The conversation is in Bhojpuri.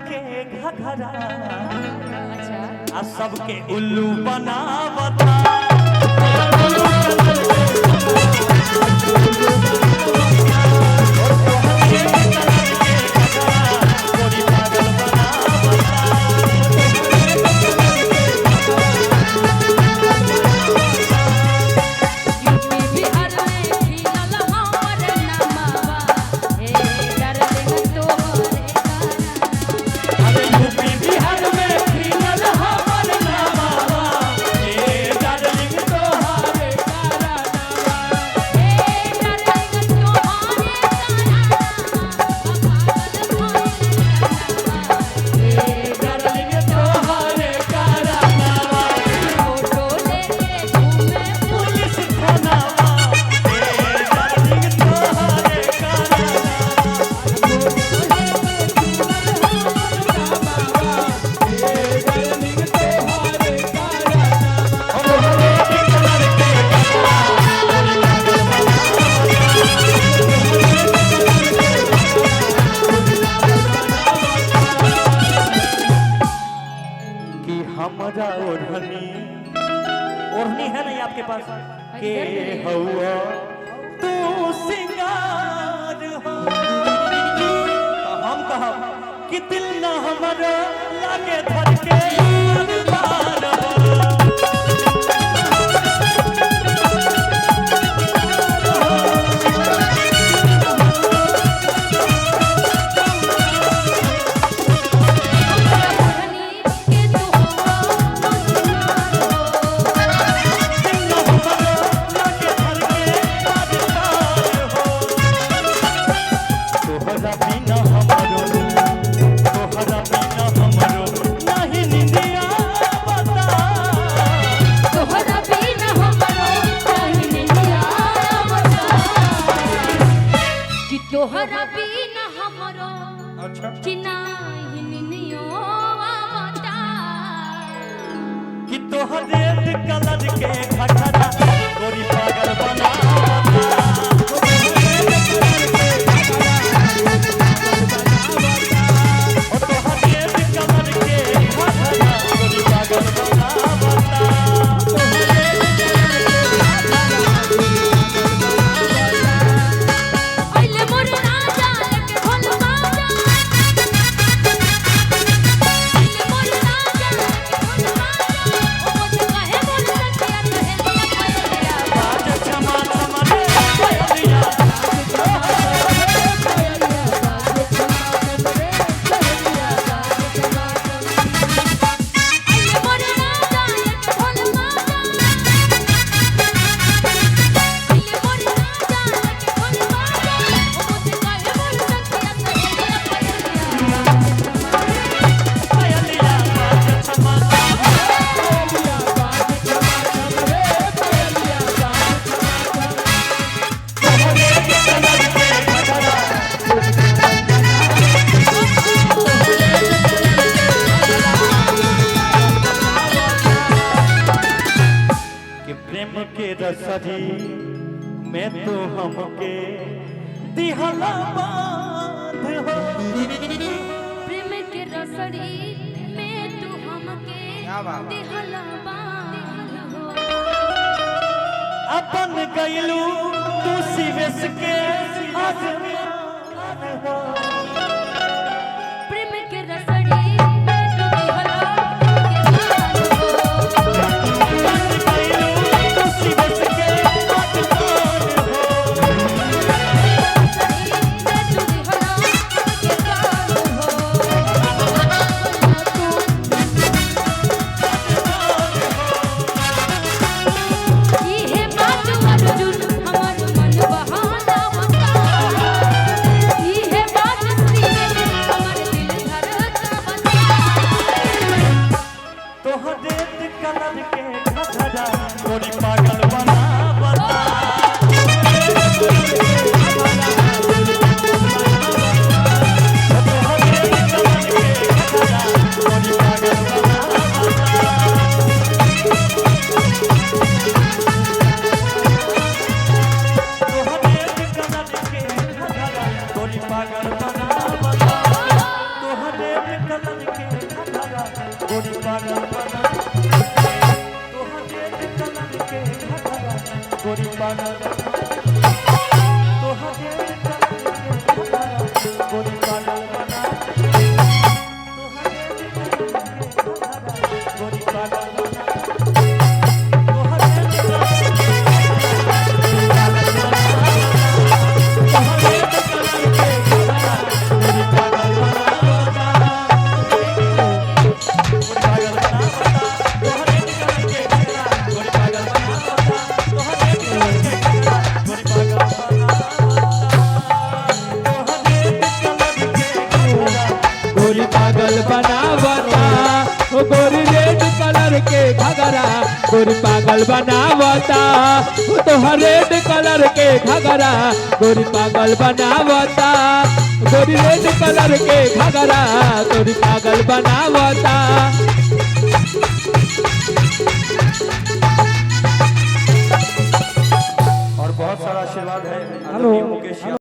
के घघरा आ सबके उल्लू बनावता हमारा ओढ़नी है नहीं आपके पास के हुआ तू सिंगार हो तो हम कहा कि दिल न हमारा लागे धर के बार तोहरा बिना हमरो चिना हिनियो आवता कि तोहरे कलर के घघरा गोरी पागल बनावता रसरी में तो हमके दिहला बांध हो प्रेम के रसरी में तू हमके दिहला बांध हो अपन गइलू तू सिवेश के आदमी हो प्रेम के रसरी में तू दिहला बात कलर के घघरा गोरी पागल बना तोहर रेड कलर के घघरा गोरी पागल बना तोहर रेड कलर के घघरा गोरी पागल बना तोहर रेड कलर के घघरा गोरी पागल बना तोहर रेड कलर के गोरी पागल बनावता ओ गोरी रेड कलर के घगरा गोरी पागल बनावता ओ तोहर रेड कलर के घगरा गोरी पागल बनावता गोरी रेड कलर के घगरा गोरी पागल बनावता और बहुत सारा आशीर्वाद है। हेलो